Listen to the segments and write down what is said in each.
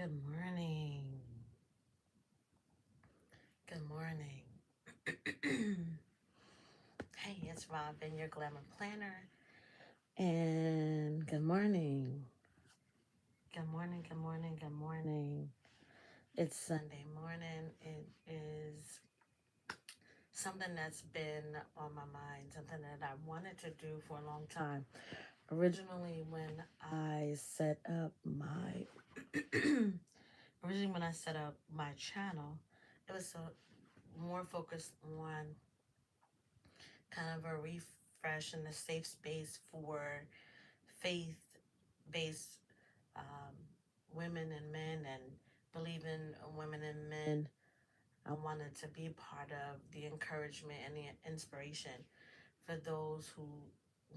Good morning. Good morning. Hey, it's Robin, your Glamour Planner. And good morning. Good morning, good morning, good morning. It's Sunday morning. It is something that's been on my mind, something that I wanted to do for a long time. Originally, when I set up my channel, it was more focused on kind of a refresh and a safe space for faith based um, women and men and believing women and men. I wanted to be part of the encouragement and the inspiration for those who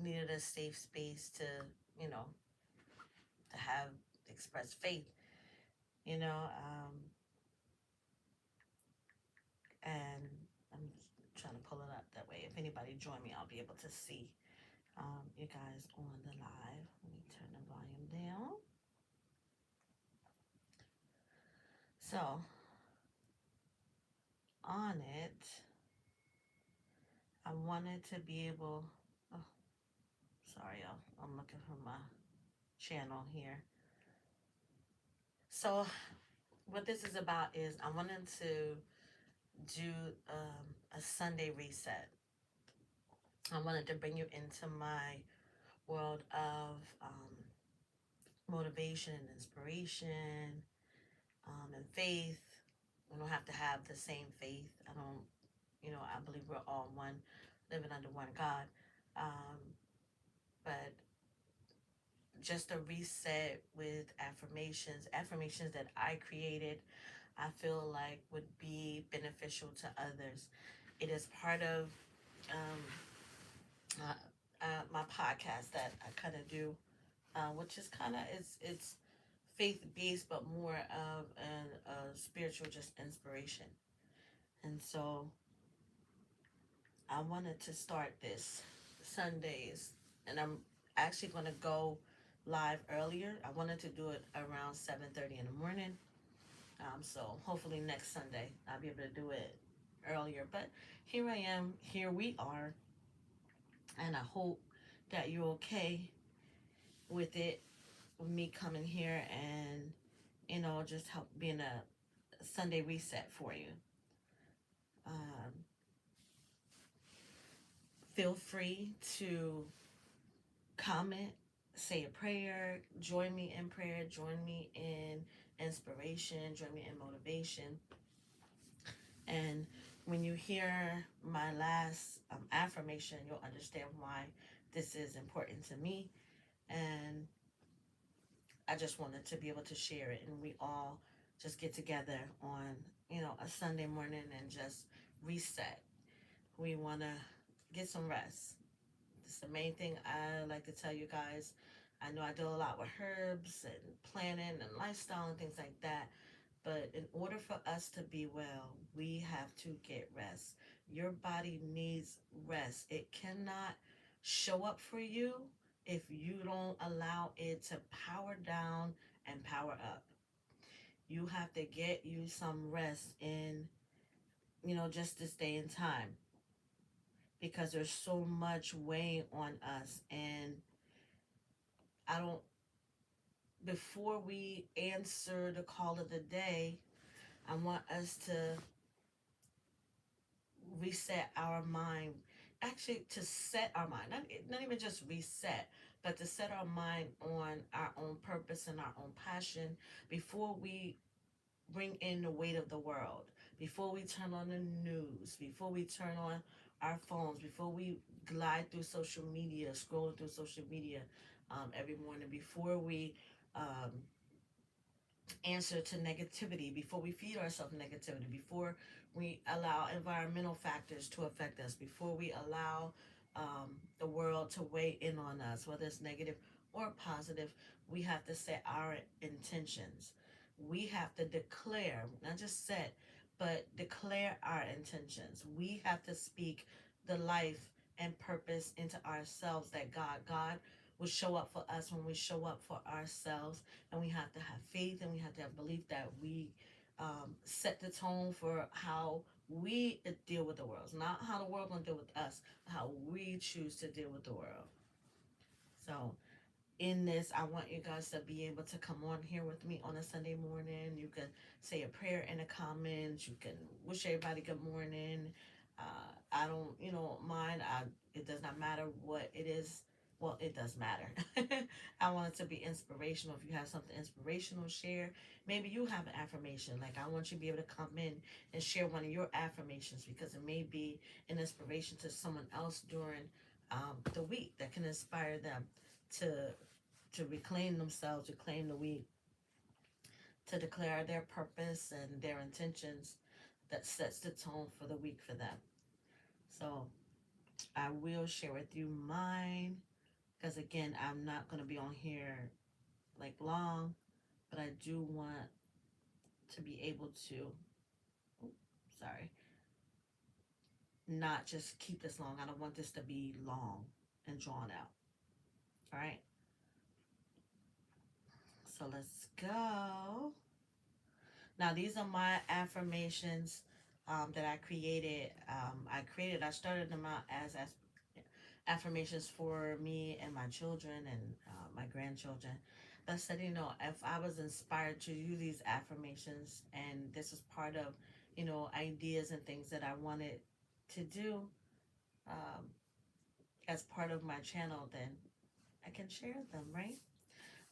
needed a safe space to, you know, to have express faith, you know, and I'm trying to pull it up that way. If anybody join me, I'll be able to see you guys on the live. Let me turn the volume down. So on it, I wanted to be able. Oh, sorry, y'all. I'm looking for my channel here. So what this is about is I wanted to do a Sunday reset. I wanted to bring you into my world of motivation and inspiration and faith. We don't have to have the same faith. I don't, I believe we're all one, living under one God. Um, but just a reset with affirmations that I created, I feel like would be beneficial to others. It is part of um, my podcast that I kind of do, which is kind of it's faith based, but more of a spiritual just inspiration. And so I wanted to start this Sundays, and I'm actually going to go live earlier. I wanted to do it around 7:30 in the morning. So hopefully next Sunday I'll be able to do it earlier. But here I am. Here we are, and I hope that you're okay with it, with me coming here and just help being a Sunday reset for you. Um, Feel free to comment, say a prayer, join me in prayer, join me in inspiration, join me in motivation. And when you hear my last affirmation, you'll understand why this is important to me. And I just wanted to be able to share it, and we all just get together on, a Sunday morning and just reset. We want to get some rest. It's the main thing I like to tell you guys. I know I deal a lot with herbs and planning and lifestyle and things like that. But in order for us to be well, we have to get rest. Your body needs rest. It cannot show up for you if you don't allow it to power down and power up. You have to get you some rest in, just to stay in time, because there's so much weighing on us. And I don't, before we answer the call of the day, I want us to reset our mind. Actually, to set our mind, not even just reset, but to set our mind on our own purpose and our own passion before we bring in the weight of the world, before we turn on the news, before we turn on our phones, before we glide through social media, scrolling through social media every morning, before we um, answer to negativity, before we feed ourselves negativity, before we allow environmental factors to affect us, before we allow the world to weigh in on us, whether it's negative or positive. We have to set our intentions. We have to declare, not just set, but declare our intentions. We have to speak the life and purpose into ourselves that God, will show up for us when we show up for ourselves. And we have to have faith, and we have to have belief that we set the tone for how we deal with the world. Not how the world gonna deal with us, how we choose to deal with the world. So in this, I want you guys to be able to come on here with me on a Sunday morning. You can say a prayer in the comments. You can wish everybody good morning. I don't, mind. It does not matter what it is. Well, it does matter. I want it to be inspirational. If you have something inspirational, share. Maybe you have an affirmation. Like, I want you to be able to come in and share one of your affirmations, because it may be an inspiration to someone else during the week that can inspire them to reclaim themselves, reclaim the week, to declare their purpose and their intentions that sets the tone for the week for them. So I will share with you mine, because again, I'm not going to be on here like long, but I do want to be able to, oh, sorry, not just keep this long. I don't want this to be long and drawn out. All right. So let's go. Now, these are my affirmations that I created. I started them out as affirmations for me and my children and my grandchildren. But I said, if I was inspired to use these affirmations, and this is part of, ideas and things that I wanted to do um, as part of my channel, then I can share them, right?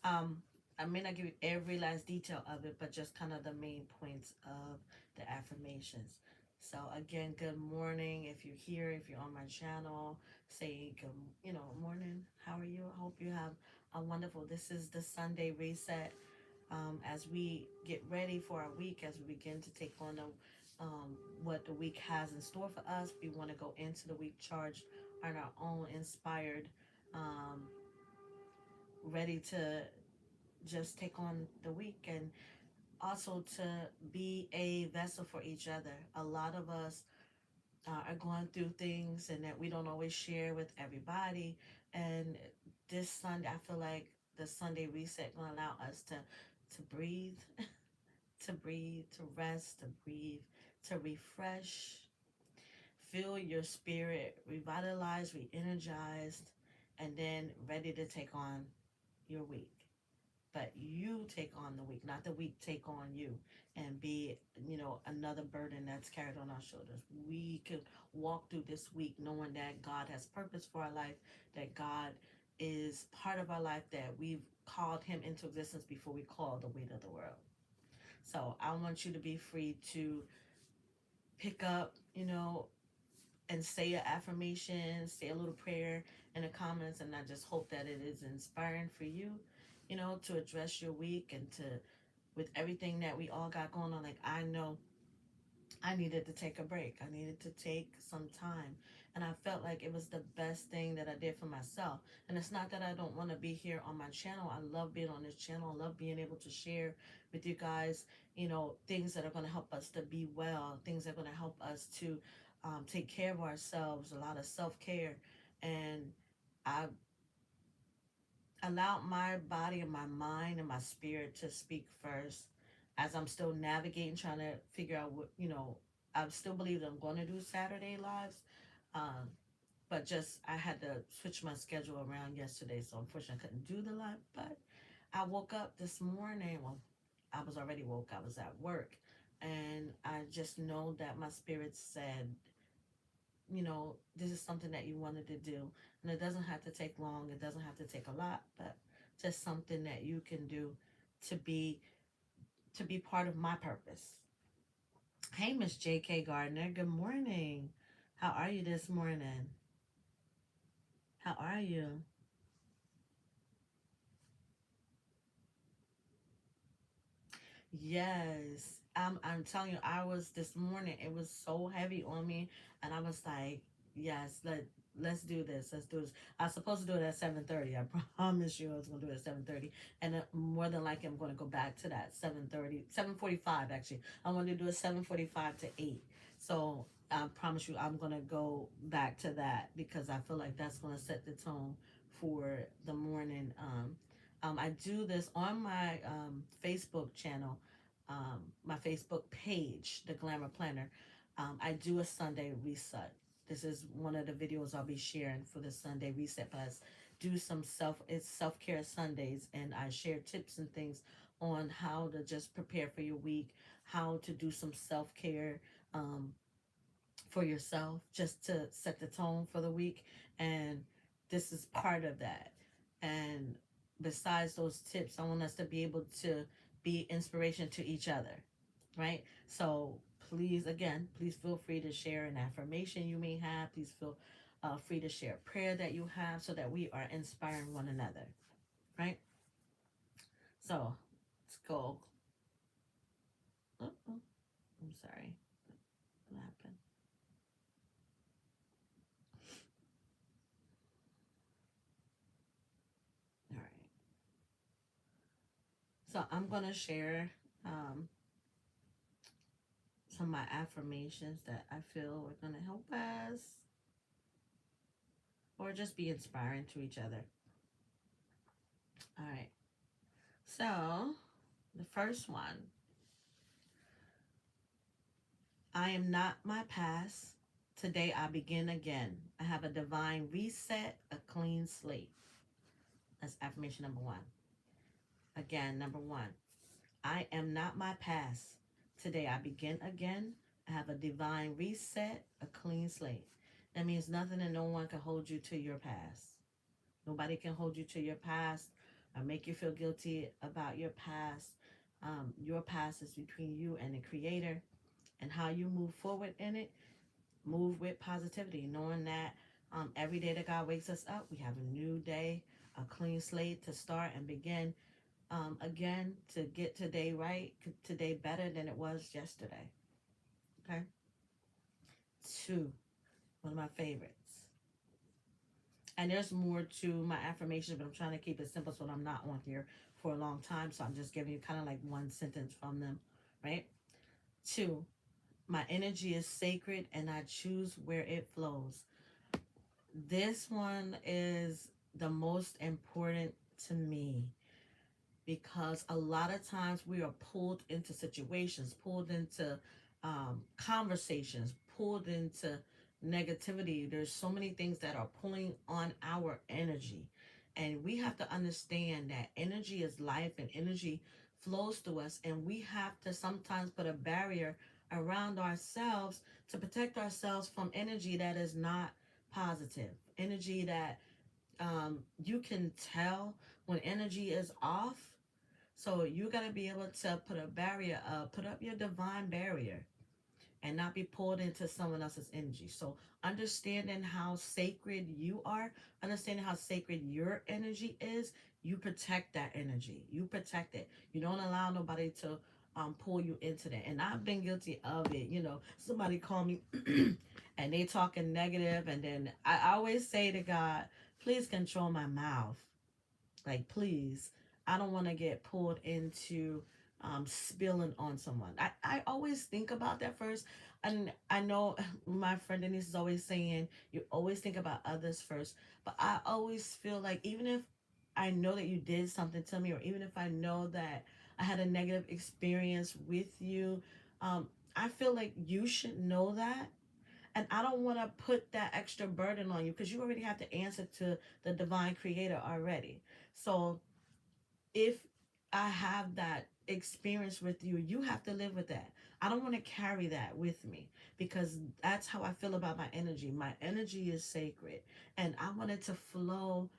Um, I may not give you every last detail of it, but just kind of the main points of the affirmations. So again, good morning. If you're here, if you're on my channel, say good, morning. How are you? I hope you have a wonderful. This is the Sunday reset. As we get ready for our week, as we begin to take on what the week has in store for us, we want to go into the week charged on our own, inspired, um, ready to just take on the week, and also to be a vessel for each other. A lot of us are going through things and that we don't always share with everybody. And this Sunday, I feel like the Sunday reset going to allow us to breathe, to breathe, to rest, to breathe, to refresh, feel your spirit revitalized, re-energized, and then ready to take on your week. But you take on the week, not the week take on you and be, another burden that's carried on our shoulders. We can walk through this week knowing that God has purpose for our life, that God is part of our life, that we've called him into existence before we call the weight of the world. So I want you to be free to pick up, and say an affirmation, say a little prayer in the comments, and I just hope that it is inspiring for you, to address your week, and to, with everything that we all got going on. Like, I know I needed to take a break. I needed to take some time. And I felt like it was the best thing that I did for myself. And it's not that I don't want to be here on my channel. I love being on this channel. I love being able to share with you guys, things that are going to help us to be well, things that are going to help us to take care of ourselves, a lot of self care. And I allowed my body and my mind and my spirit to speak first, as I'm still navigating, trying to figure out what, I still believe that I'm going to do Saturday lives. Um, but just, I had to switch my schedule around yesterday. So unfortunately, I couldn't do the live. But I woke up this morning. Well, I was already woke. I was at work. And I just know that my spirit said, this is something that you wanted to do. And it doesn't have to take long, it doesn't have to take a lot, but just something that you can do to be part of my purpose. Hey, Miss JK Gardner, good morning. How are you this morning? How are you? Yes. I'm telling you, I was this morning, it was so heavy on me, and I was like, yes, let's do this. Let's do this. I was supposed to do it at 7:30. I promise you I was gonna do it at 7:30. And more than likely I'm gonna go back to that 7:30, 7:45 actually. I want to do it 7:45 to 8. So I promise you I'm gonna go back to that, because I feel like that's gonna set the tone for the morning. I do this on my Facebook channel, my Facebook page, the Glamour Planner. I do a Sunday reset. This is one of the videos I'll be sharing for the Sunday reset. But I do some it's self care Sundays, and I share tips and things on how to just prepare for your week, how to do some self care. Um, for yourself just to set the tone for the week. And this is part of that. And besides those tips, I want us to be able to be inspiration to each other, right? So please, again, please feel free to share an affirmation you may have. Please feel free to share a prayer that you have so that we are inspiring one another, right? So let's go. Oh, oh, I'm sorry. What happened? All right. So I'm going to share um, some of my affirmations that I feel are going to help us or just be inspiring to each other. All right. So the first one, I am not my past. Today I begin again. I have a divine reset, a clean slate. That's affirmation number one. Again, number one, I am not my past. Today I begin again. I have a divine reset, a clean slate. That means nothing and no one can hold you to your past. Nobody can hold you to your past or make you feel guilty about your past. Your past is between you and the Creator, and how you move forward in it. Move with positivity, knowing that every day that God wakes us up, we have a new day, a clean slate to start and begin again to get today right, today better than it was yesterday. Okay. Two, one of my favorites. And there's more to my affirmations, but I'm trying to keep it simple so that I'm not on here for a long time. So I'm just giving you kind of like one sentence from them, right? Two, my energy is sacred and I choose where it flows. This one is the most important to me because a lot of times we are pulled into situations, pulled into conversations, pulled into negativity. There's so many things that are pulling on our energy. And we have to understand that energy is life and energy flows through us. And we have to sometimes put a barrier around ourselves to protect ourselves from energy that is not positive, energy that you can tell when energy is off. So you got to be able to put a barrier up, put up your divine barrier and not be pulled into someone else's energy. So understanding how sacred you are, understanding how sacred your energy is, you protect that energy. You protect it. You don't allow nobody to pull you into that. And I've been guilty of it. You know, somebody call me and they talking negative, and then I always say to God, please control my mouth. Like, please, I don't want to get pulled into spilling on someone. I always think about that first. And I know my friend Denise is always saying, you always think about others first. But I always feel like, even if I know that you did something to me, or even if I know that I had a negative experience with you, I feel like you should know that. And I don't want to put that extra burden on you because you already have to answer to the divine creator already. So if I have that experience with you, you have to live with that. I don't want to carry that with me because that's how I feel about my energy. My energy is sacred, and I want it to flow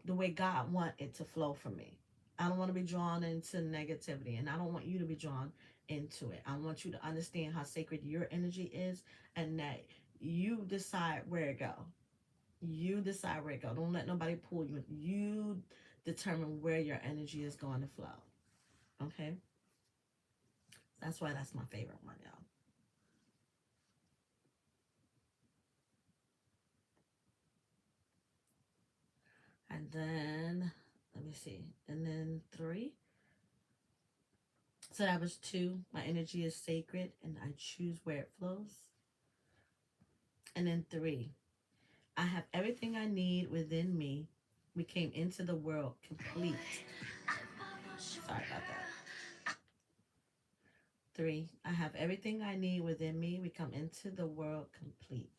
the way God want it to flow for me. I don't want to be drawn into negativity, and I don't want you to be drawn into it. I want you to understand how sacred your energy is, and that you decide where it go. You decide where it go. Don't let nobody pull you. You determine where your energy is going to flow. Okay? That's why that's my favorite one, y'all. And then, let me see. And then three. So that was two. My energy is sacred and I choose where it flows. And then three. I have everything I need within me We came into the world complete. Sorry about that. 3, I have everything I need within me. We come into the world complete.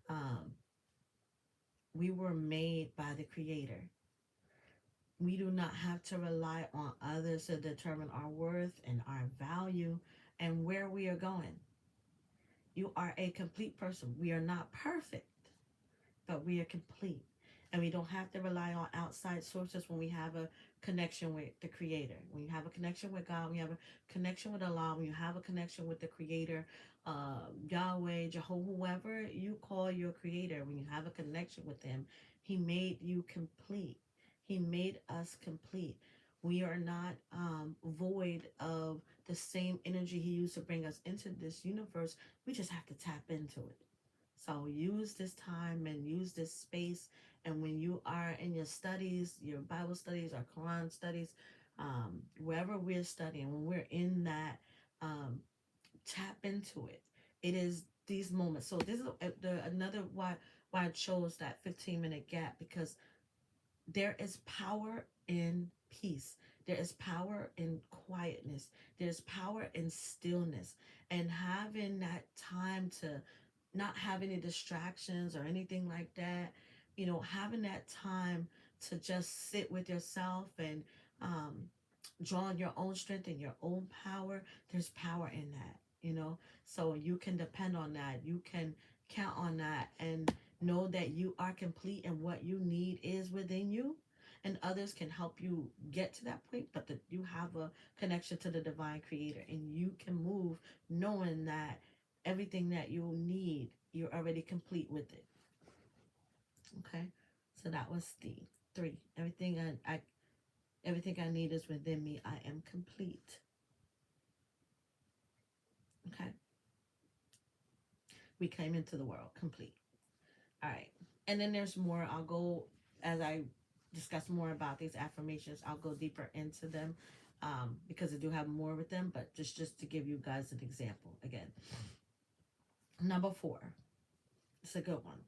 Um, we were made by the Creator. We do not have to rely on others to determine our worth and our value and where we are going. You are a complete person. We are not perfect, but we are complete. And we don't have to rely on outside sources when we have a connection with the Creator. When you have a connection with God, when you have a connection with Allah, when you have a connection with the Creator, Yahweh, Jehovah, whoever you call your Creator, when you have a connection with Him, He made you complete. He made us complete. We are not void of the same energy He used to bring us into this universe. We just have to tap into it. So use this time and use this space. And when you are in your studies, your Bible studies or Quran studies, wherever we're studying, when we're in that, tap into it. It is these moments. So this is another why I chose that 15-minute gap, because there is power in peace. There is power in quietness. There's power in stillness. And having that time to not have any distractions or anything like that, having that time to just sit with yourself and um, draw on your own strength and your own power, there's power in that, So you can depend on that. You can count on that and know that you are complete and what you need is within you. And others can help you get to that point, but that you have a connection to the divine creator and you can move knowing that everything that you need, you're already complete with it. Okay. So that was the 3. Everything I need is within me. I am complete. Okay. We came into the world complete. All right. And then there's more. I'll go as I discuss more about these affirmations. I'll go deeper into them because I do have more with them. But just to give you guys an example again. Number 4. It's a good one.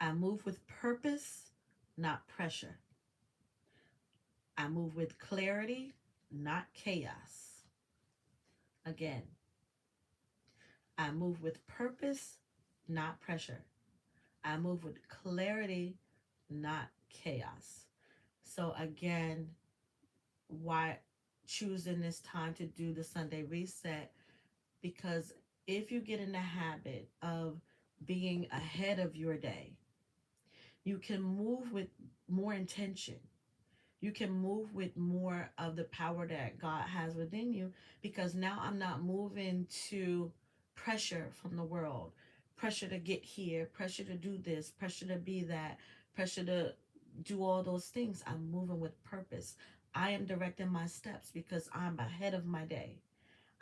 I move with purpose, not pressure. I move with clarity, not chaos. Again, I move with purpose, not pressure. I move with clarity, not chaos. So again, why choosing this time to do the Sunday reset? Because if you get in the habit of being ahead of your day, you can move with more intention. You can move with more of the power that God has within you, because now I'm not moving to pressure from the world, pressure to get here, pressure to do this, pressure to be that, pressure to do all those things. I'm moving with purpose. I am directing my steps because I'm ahead of my day.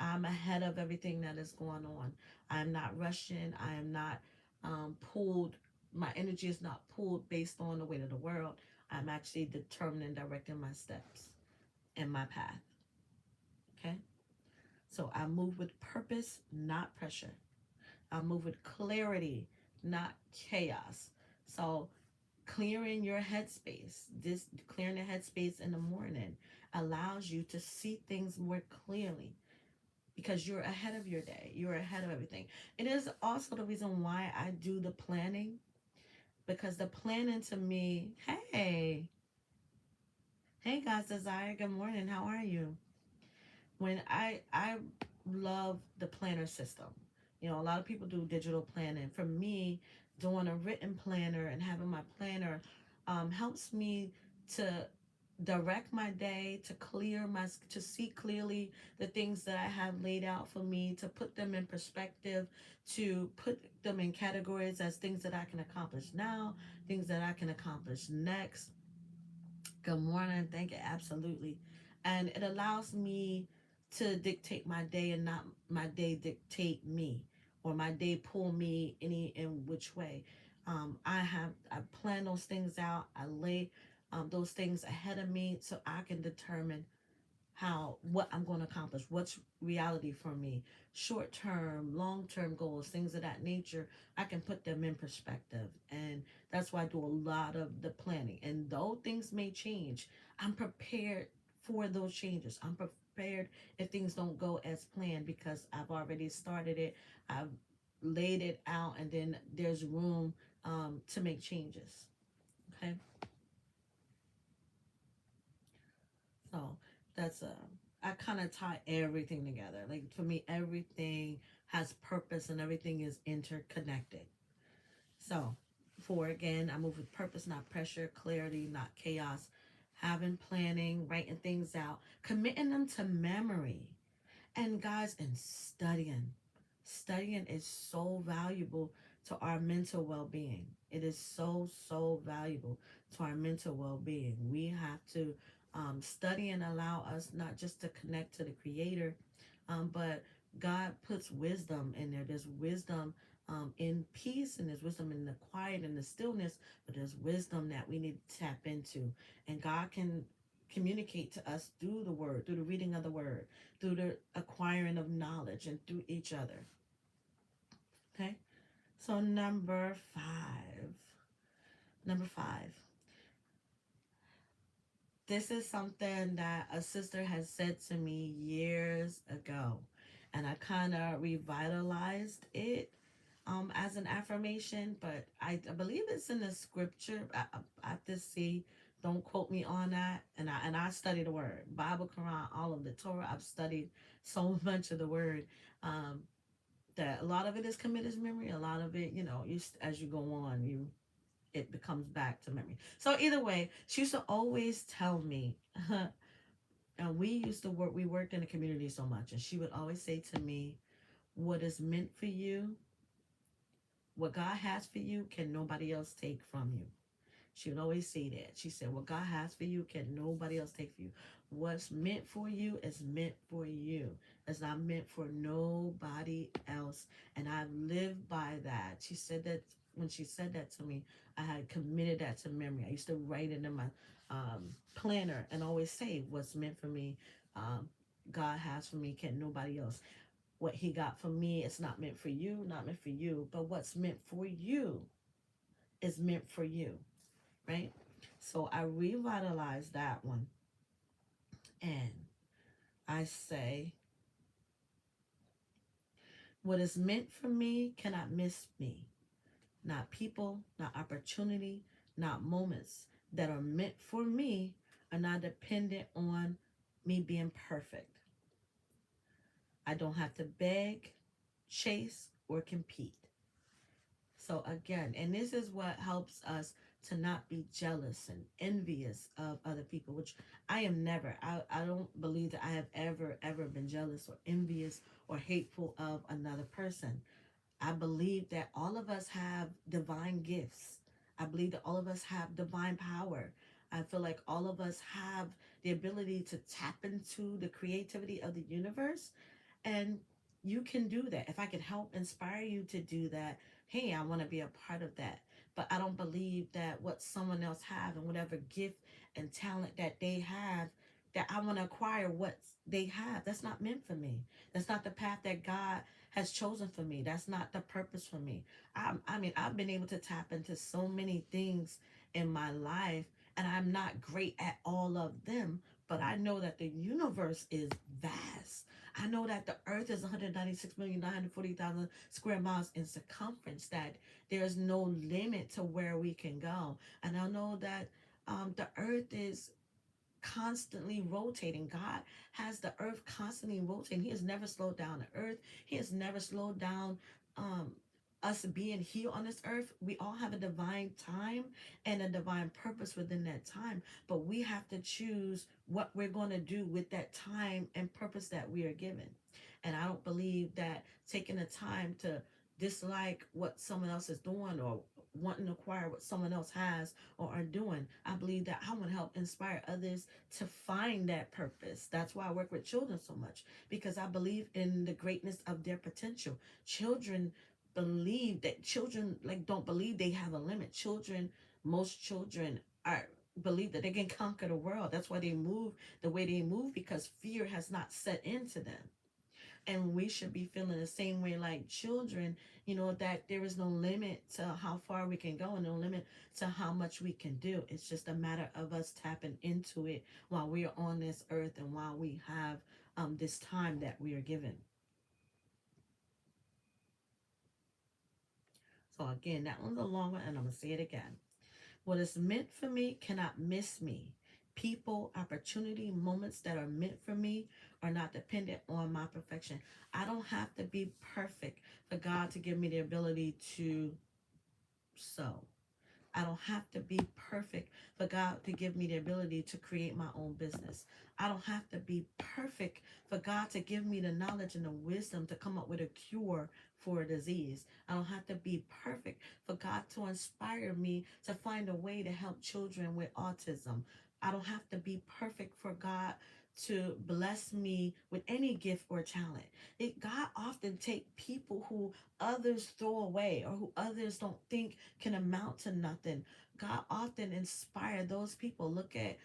I'm ahead of everything that is going on. I'm not rushing. I am not pulled. My energy is not pulled based on the weight of the world. I'm actually determined and directing my steps and my path. Okay? So I move with purpose, not pressure. I move with clarity, not chaos. So clearing your headspace, this clearing the headspace in the morning allows you to see things more clearly because you're ahead of your day. You're ahead of everything. It is also the reason why I do the planning, because the planning to me, hey guys, Desire, good morning. How are you? When I love the planner system. A lot of people do digital planning. For me, doing a written planner and having my planner helps me to direct my day, to see clearly the things that I have laid out for me, to put them in perspective, to put them in categories as things that I can accomplish now, things that I can accomplish next. Good morning. Thank you. Absolutely. And it allows me to dictate my day and not my day dictate me, or my day pull me in which way. I plan those things out. I lay those things ahead of me so I can determine how what I'm going to accomplish, what's reality for me, short term, long term goals, things of that nature. I can put them in perspective, and that's why I do a lot of the planning. And though things may change, I'm prepared for those changes. I'm prepared if things don't go as planned because I've already started it. I've laid it out, and then there's room to make changes. Okay, so that's I kind of tie everything together. Like for me, everything has purpose and everything is interconnected. So, for again, I move with purpose, not pressure, clarity, not chaos, having planning, writing things out, committing them to memory. And guys, and studying. Studying is so valuable to our mental well being. It is so, so valuable to our mental well being. We have to study and allow us not just to connect to the Creator, but God puts wisdom in there. There's wisdom in peace, and there's wisdom in the quiet and the stillness, but there's wisdom that we need to tap into. And God can communicate to us through the word, through the reading of the word, through the acquiring of knowledge, and through each other. Okay? So, number five. Number five. This is something that a sister has said to me years ago, and I kind of revitalized it as an affirmation, but I believe it's in the scripture. I have to see. Don't quote me on that. And I study the word, Bible, Quran, all of the Torah. I've studied so much of the word um, that a lot of it is committed memory. A lot of it, you as you go on, it becomes back to memory. So either way, she used to always tell me. And we used to work. We worked in the community so much, and she would always say to me, "What is meant for you, what God has for you, can nobody else take from you." She would always say that. She said, "What God has for you, can nobody else take for you. What's meant for you is meant for you. It's not meant for nobody else." And I lived by that. She said that when she said that to me, I had committed that to memory. I used to write it in my planner and always say, "What's meant for me, um, God has for me, can nobody else. What He got for me, it's not meant for you, not meant for you. But what's meant for you is meant for you." Right? So I revitalized that one and I say, what is meant for me cannot miss me. Not people, not opportunity, not moments that are meant for me are not dependent on me being perfect. I don't have to beg, chase, or compete. So again, and this is what helps us to not be jealous and envious of other people, which I am never. I don't believe that I have ever been jealous or envious or hateful of another person. I believe that all of us have divine gifts. I believe that all of us have divine power. I feel like all of us have the ability to tap into the creativity of the universe, and you can do that. If I can help inspire you to do that, hey, I want to be a part of that. But I don't believe that what someone else have and whatever gift and talent that they have, that I want to acquire what they have. That's not meant for me. That's not the path that God has chosen for me. That's not the purpose for me. I mean, I've been able to tap into so many things in my life, and I'm not great at all of them, but I know that the universe is vast. I know that the earth is 196,940,000 square miles in circumference, that there's no limit to where we can go. And I know that the earth is constantly rotating. God has the earth constantly rotating. He has never slowed down the earth. He has never slowed down um us being here on this earth. We all have a divine time and a divine purpose within that time, but we have to choose what we're going to do with that time and purpose that we are given. And I don't believe that taking the time to dislike what someone else is doing or wanting to acquire what someone else has or are doing. I believe that I want to help inspire others to find that purpose. That's why I work with children so much, because I believe in the greatness of their potential. Children believe that children like don't believe they have a limit. Most children are believe that they can conquer the world. That's why they move the way they move, because fear has not set into them. And we should be feeling the same way like children, that there is no limit to how far we can go and no limit to how much we can do. It's just a matter of us tapping into it while we are on this earth and while we have this time that we are given. So again, that one's a long one, and I'm gonna say it again. What is meant for me cannot miss me. People, opportunity, moments that are meant for me are not dependent on my perfection. I don't have to be perfect for God to give me the ability to sow. I don't have to be perfect for God to give me the ability to create my own business. I don't have to be perfect for God to give me the knowledge and the wisdom to come up with a cure for a disease. I don't have to be perfect for God to inspire me to find a way to help children with autism. I don't have to be perfect for God to bless me with any gift or talent. God often take people who others throw away or who others don't think can amount to nothing. God often inspired those people. Look at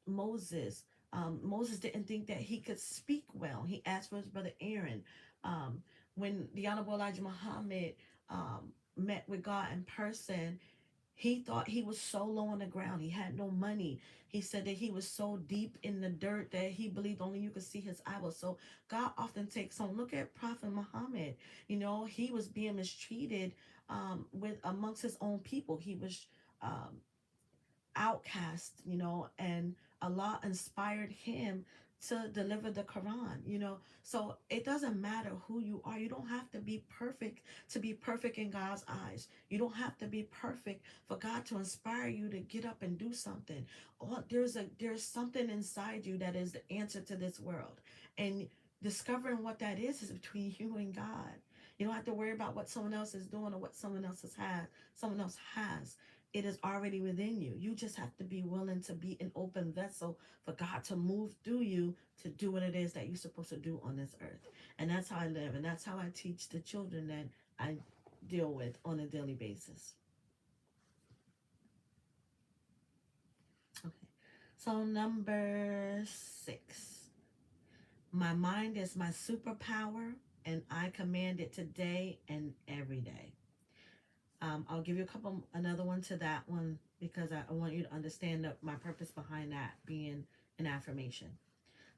Moses. Moses didn't think that he could speak well. He asked for his brother Aaron. Um, when the Honorable Elijah Muhammad met with God in person, he thought he was so low on the ground. He had no money. He said that he was so deep in the dirt that he believed only you could see his eyeballs. So God often takes on. Look at Prophet Muhammad. He was being mistreated with amongst his own people. He was um, outcast, and Allah inspired him to deliver the Quran. So it doesn't matter who you are. You don't have to be perfect to be perfect in God's eyes. You don't have to be perfect for God to inspire you to get up and do something. There's something inside you that is the answer to this world. And discovering what that is between you and God. You don't have to worry about what someone else is doing or what someone else has. It is already within you. You just have to be willing to be an open vessel for God to move through you to do what it is that you're supposed to do on this earth. And that's how I live. And that's how I teach the children that I deal with on a daily basis. Okay. So, number 6. My mind is my superpower, and I command it today and every day. I'll give you another one to that one because I want you to understand my purpose behind that being an affirmation.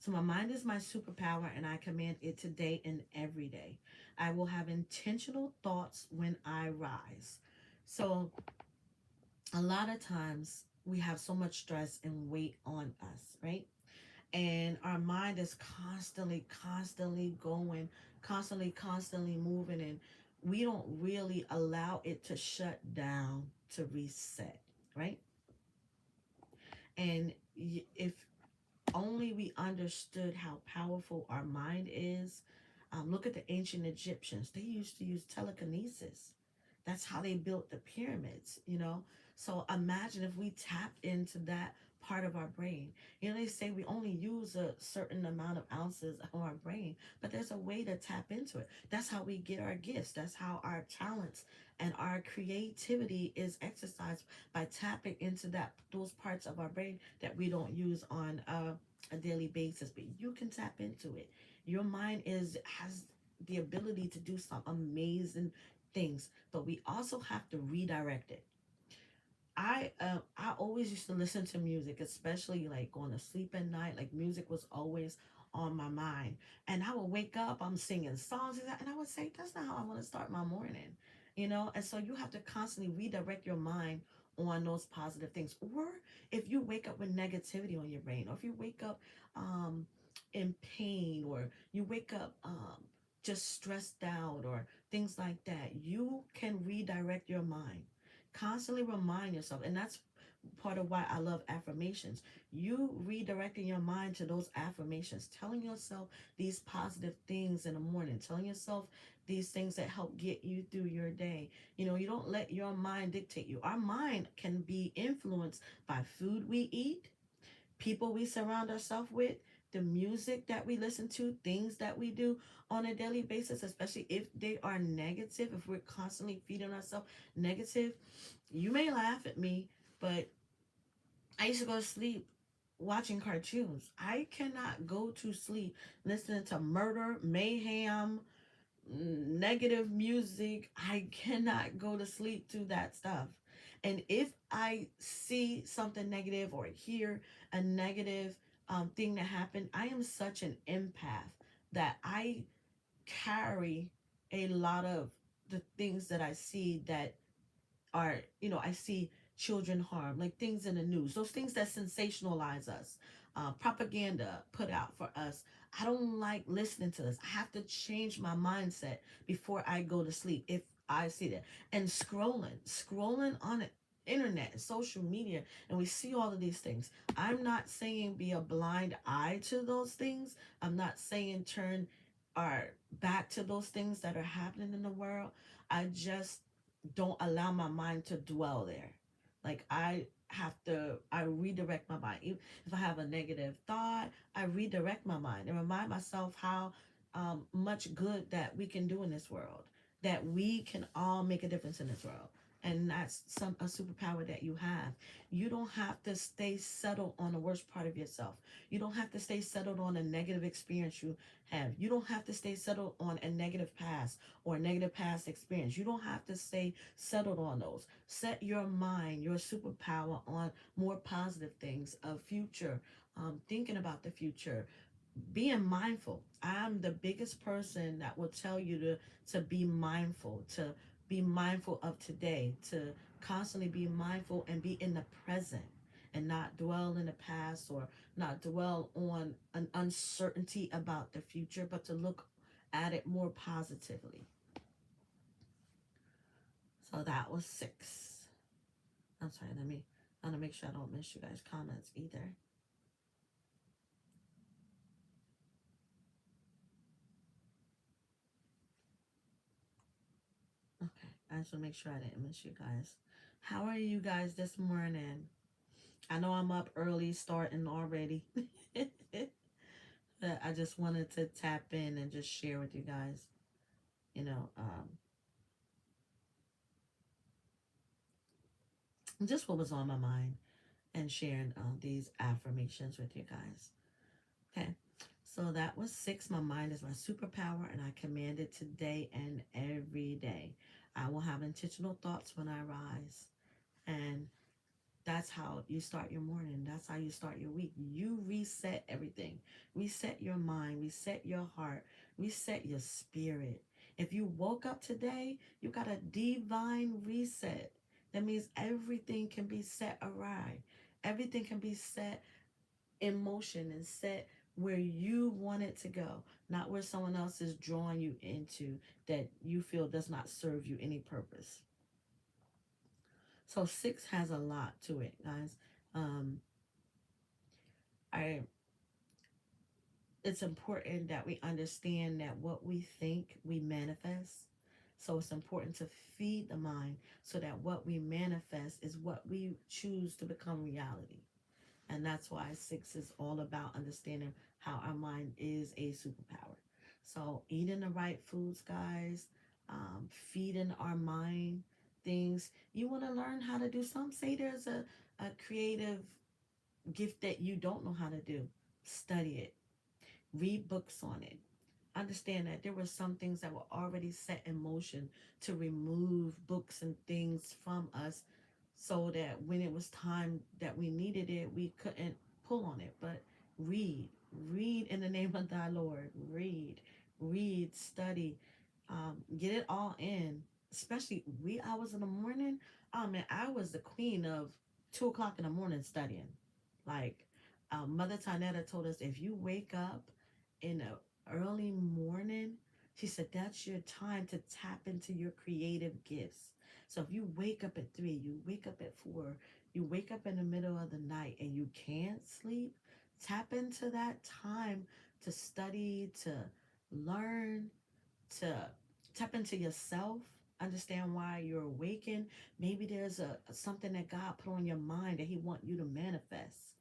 So, my mind is my superpower, and I command it today and every day. I will have intentional thoughts when I rise. So, a lot of times we have so much stress and weight on us, right? And our mind is constantly going, constantly moving, and we don't really allow it to shut down, to reset, right? And if only we understood how powerful our mind is. Look at the ancient Egyptians. They used to use telekinesis. That's how they built the pyramids. So imagine if we tapped into that part of our brain. They say we only use a certain amount of ounces of our brain, but there's a way to tap into it. That's how we get our gifts. That's how our talents and our creativity is exercised, by tapping into those parts of our brain that we don't use on a daily basis. But you can tap into it. Your mind has the ability to do some amazing things, but we also have to redirect it. I always used to listen to music, especially like going to sleep at night. Like, music was always on my mind, and I would wake up, I'm singing songs, and I would say, that's not how I want to start my morning. And so you have to constantly redirect your mind on those positive things. Or if you wake up with negativity on your brain, or if you wake up um in pain, or you wake up just stressed out, or things like that, you can redirect your mind. Constantly remind yourself, and that's part of why I love affirmations. You redirecting your mind to those affirmations, telling yourself these positive things in the morning, telling yourself these things that help get you through your day. You don't let your mind dictate you. Our mind can be influenced by food we eat, people we surround ourselves with, the music that we listen to, things that we do on a daily basis, especially if they are negative. If we're constantly feeding ourselves negative, you may laugh at me, but I used to go to sleep watching cartoons. I cannot go to sleep listening to murder, mayhem, negative music. I cannot go to sleep to that stuff. And if I see something negative or hear a negative thing that happened, I am such an empath that I carry a lot of the things that I see that are, I see children harm, like things in the news, those things that sensationalize us, propaganda put out for us. I don't like listening to this. I have to change my mindset before I go to sleep if I see that. And scrolling on the internet and social media, and we see all of these things. I'm not saying be a blind eye to those things. I'm not saying turn our back to those things that are happening in the world. I just don't allow my mind to dwell there. Like I redirect my mind. If I have a negative thought, I redirect my mind and remind myself how much good that we can do in this world, that we can all make a difference in this world. And that's a superpower that you have. You don't have to stay settled on the worst part of yourself. You don't have to stay settled on a negative experience you have. You don't have to stay settled on a negative past or a negative past experience. You don't have to stay settled on those. Set your mind, your superpower on more positive things, a future, thinking about the future, being mindful. I'm the biggest person that will tell you to be mindful of today, to constantly be mindful and be in the present and not dwell in the past or not dwell on an uncertainty about the future, but to look at it more positively. So that was 6. I'm sorry, I want to make sure I don't miss you guys' comments either. Okay, I just want to make sure I didn't miss you guys. How are you guys this morning? I know I'm up early, starting already. But I just wanted to tap in and just share with you guys, you know, just what was on my mind and sharing these affirmations with you guys. Okay, so that was 6. My mind is my superpower, and I command it today and every day. I will have intentional thoughts when I rise. And that's how you start your morning. That's how you start your week. You reset everything. Reset your mind, reset your heart, reset your spirit. If you woke up today, you got a divine reset. That means everything can be set awry. Everything can be set in motion and set where you want it to go, not where someone else is drawing you into that you feel does not serve you any purpose. So 6 has a lot to it, guys. Um, I it's important that we understand that what we think we manifest. So it's important to feed the mind so that what we manifest is what we choose to become reality. And that's why 6 is all about understanding how our mind is a superpower. So eating the right foods, guys, feeding our mind things. You want to learn how to do some say there's a creative gift that you don't know how to do. Study it. Read books on it. Understand that there were some things that were already set in motion to remove books and things from us so that when it was time that we needed it, we couldn't pull on it. But read, read in the name of thy Lord. Read, study, get it all in. Especially wee hours in the morning. Oh man, I was the queen of 2 o'clock in the morning studying. Like Mother Tanetta told us, if you wake up in the early morning, she said that's your time to tap into your creative gifts. So if you wake up at 3, you wake up at 4, you wake up in the middle of the night and you can't sleep, tap into that time to study, to learn, to tap into yourself, understand why you're awakened. Maybe there's a something that God put on your mind that he want you to manifest.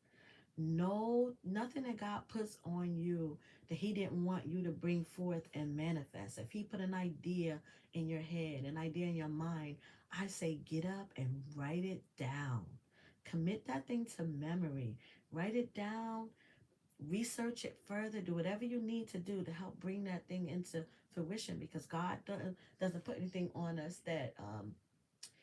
No, nothing that God puts on you that he didn't want you to bring forth and manifest. If he put an idea in your head, an idea in your mind, I say get up and write it down. Commit that thing to memory. Write it down, research it further, do whatever you need to do to help bring that thing into fruition, because God doesn't put anything on us that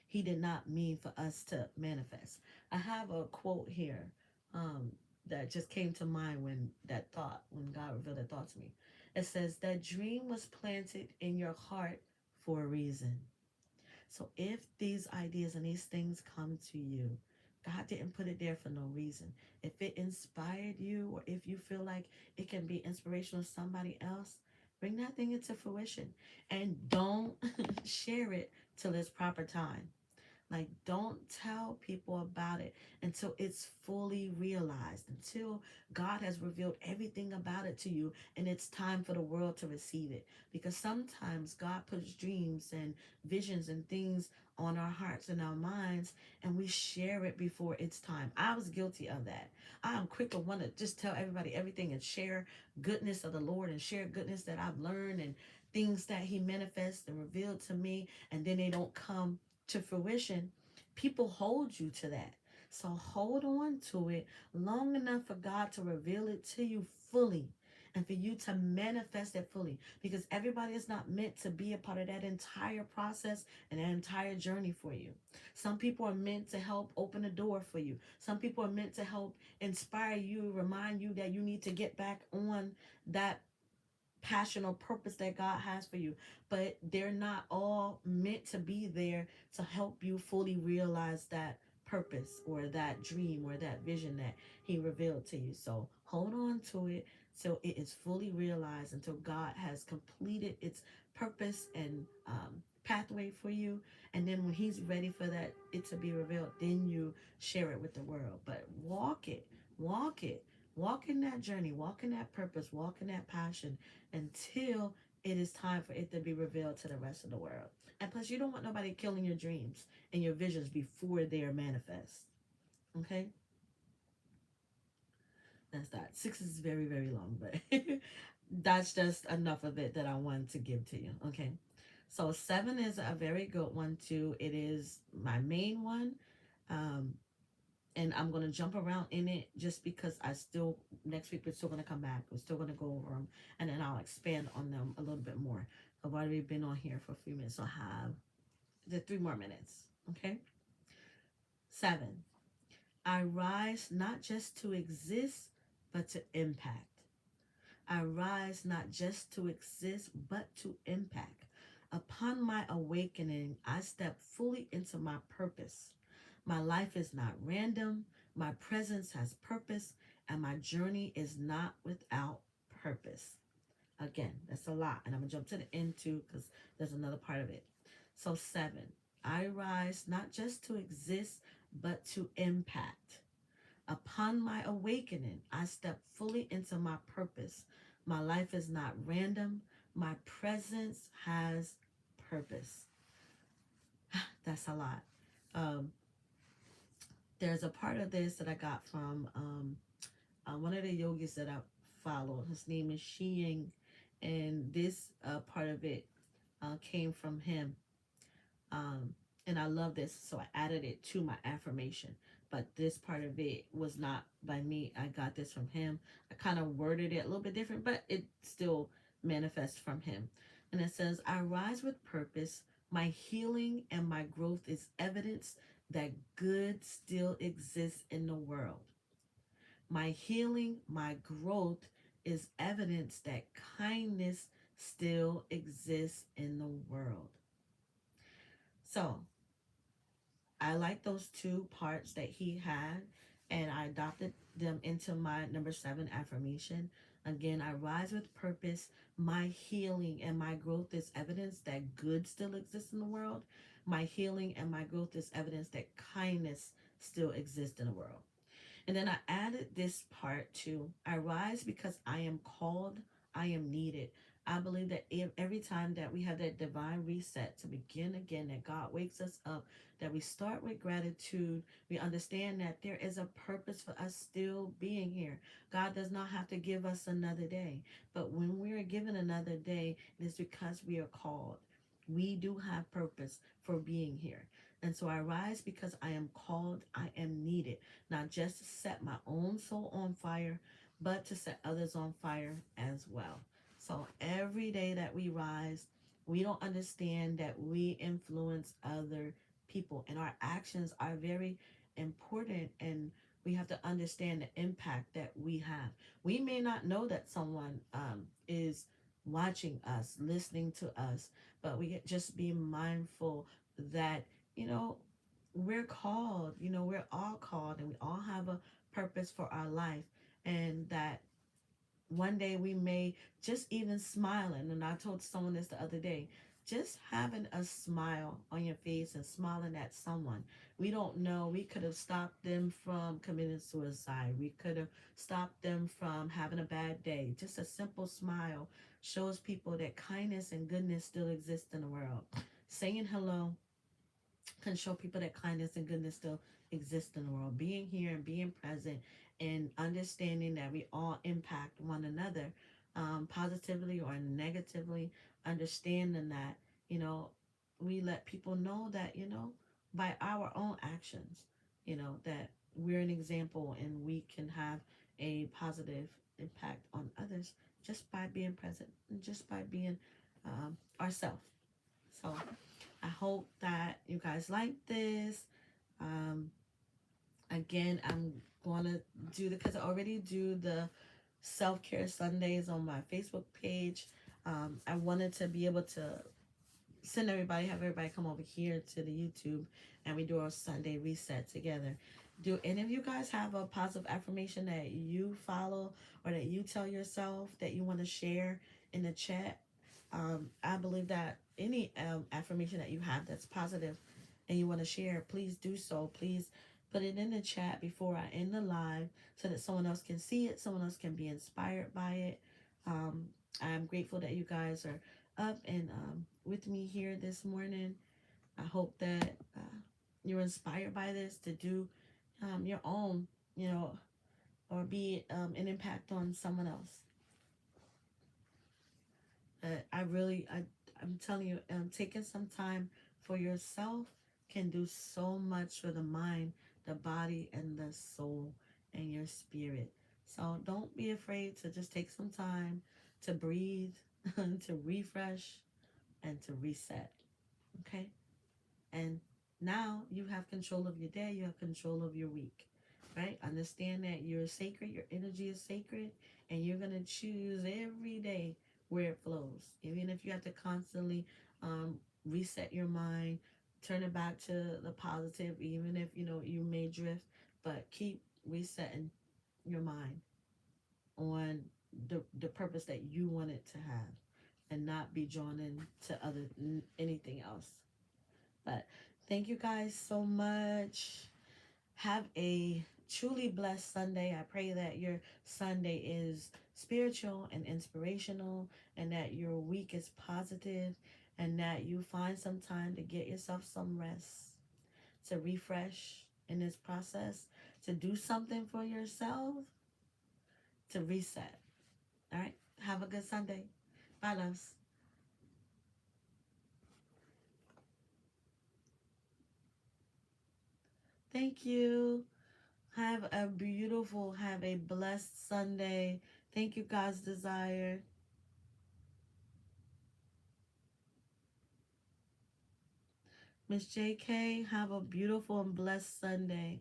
he did not mean for us to manifest. I have a quote here um, that just came to mind when God revealed that thought to me. It says, that dream was planted in your heart for a reason. So if these ideas and these things come to you, God didn't put it there for no reason. If it inspired you, or if you feel like it can be inspirational to somebody else, bring that thing into fruition. And don't share it till it's proper time. Like, don't tell people about it until it's fully realized, until God has revealed everything about it to you and it's time for the world to receive it. Because sometimes God puts dreams and visions and things on our hearts and our minds, and we share it before it's time. I was guilty of that. I am quick to want to just tell everybody everything and share goodness of the Lord and share goodness that I've learned and things that He manifests and revealed to me, and then they don't come to fruition. People hold you to that. So hold on to it long enough for God to reveal it to you fully and for you to manifest it fully, because everybody is not meant to be a part of that entire process and that entire journey for you. Some people are meant to help open a door for you. Some people are meant to help inspire you, remind you that you need to get back on that passion or purpose that God has for you, but they're not all meant to be there to help you fully realize that purpose or that dream or that vision that He revealed to you. So hold on to it till it is fully realized, until God has completed its purpose and pathway for you. And then when He's ready for that it to be revealed, then you share it with the world. But walk it, walk in that journey, walk in that purpose, walk in that passion, until it is time for it to be revealed to the rest of the world. And plus, you don't want nobody killing your dreams and your visions before they are manifest. Okay? That's that. 6 is very, very long, but that's just enough of it that I wanted to give to you. Okay? So 7 is a very good one, too. It is my main one. Um, and I'm going to jump around in it just because next week we're still going to come back. We're still going to go over them, and then I'll expand on them a little bit more. I've already been on here for a few minutes, so I have the 3 more minutes. Okay. 7. I rise not just to exist, but to impact. I rise not just to exist, but to impact. Upon my awakening, I step fully into my purpose. My life is not random, my presence has purpose, and my journey is not without purpose. Again, that's a lot, and I'm going to jump to the end too because there's another part of it. So, 7, I rise not just to exist, but to impact. Upon my awakening, I step fully into my purpose. My life is not random. My presence has purpose. That's a lot. Um, there's a part of this that I got from one of the yogis that I follow. His name is Shiying, and this part of it came from him. Um, and I love this, so I added it to my affirmation. But this part of it was not by me. I got this from him. I kind of worded it a little bit different, but it still manifests from him. And it says, I rise with purpose. My healing and my growth is evidence that good still exists in the world. My healing, my growth is evidence that kindness still exists in the world. So I like those two parts that he had, and I adopted them into my number 7 affirmation. Again, I rise with purpose. My healing and my growth is evidence that good still exists in the world. My healing and my growth is evidence that kindness still exists in the world. And then I added this part too. I rise because I am called, I am needed. I believe that every time that we have that divine reset to begin again, that God wakes us up, that we start with gratitude, we understand that there is a purpose for us still being here. God does not have to give us another day. But when we are given another day, it is because we are called. We do have purpose for being here. And so I rise because I am called, I am needed, not just to set my own soul on fire, but to set others on fire as well. So every day that we rise, we don't understand that we influence other people, and our actions are very important, and we have to understand the impact that we have. We may not know that someone is watching us, listening to us, but we just be mindful that, you know, we're called, we're all called, and we all have a purpose for our life, and that one day we may just even smiling, and I told someone this the other day, just having a smile on your face and smiling at someone, we don't know, we could have stopped them from committing suicide, we could have stopped them from having a bad day. Just a simple smile shows people that kindness and goodness still exist in the world. Saying hello can show people that kindness and goodness still exist in the world. Being here and being present and understanding that we all impact one another, positively or negatively, understanding that, you know, we let people know that, by our own actions, that we're an example and we can have a positive impact on others just by being present and just by being ourselves. So I hope that you guys like this. Um, Again, I'm gonna do the because I already do the self care Sundays on my Facebook page. I wanted to be able to send everybody, have everybody come over here to the YouTube, and we do our Sunday reset together. Do any of you guys have a positive affirmation that you follow or that you tell yourself that you want to share in the chat? I believe that any affirmation that you have that's positive and you want to share, please do so. Please put it in the chat before I end the live so that someone else can see it, someone else can be inspired by it. Um, I'm grateful that you guys are up and with me here this morning. I hope that you're inspired by this to do your own, or be an impact on someone else. I'm telling you, taking some time for yourself can do so much for the mind, the body, and the soul, and your spirit. So don't be afraid to just take some time to breathe, to refresh, and to reset. Okay? And now you have control of your day, you have control of your week, right? Understand that you're sacred, your energy is sacred, and you're going to choose every day where it flows. Even if you have to constantly reset your mind, turn it back to the positive, even if you may drift, but keep resetting your mind on the purpose that you want it to have and not be drawn into anything else. But thank you guys so much. Have a truly blessed Sunday. I pray that your Sunday is spiritual and inspirational, and that your week is positive, and that you find some time to get yourself some rest, to refresh in this process, to do something for yourself, to reset. All right? Have a good Sunday. Bye, loves. Thank you. Have a blessed Sunday. Thank you, God's desire. Miss JK, have a beautiful and blessed Sunday.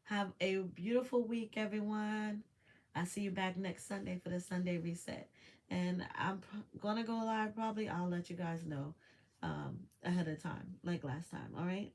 Have a beautiful week, everyone. I'll see you back next Sunday for the Sunday reset. And I'm going to go live probably. I'll let you guys know ahead of time, like last time. All right?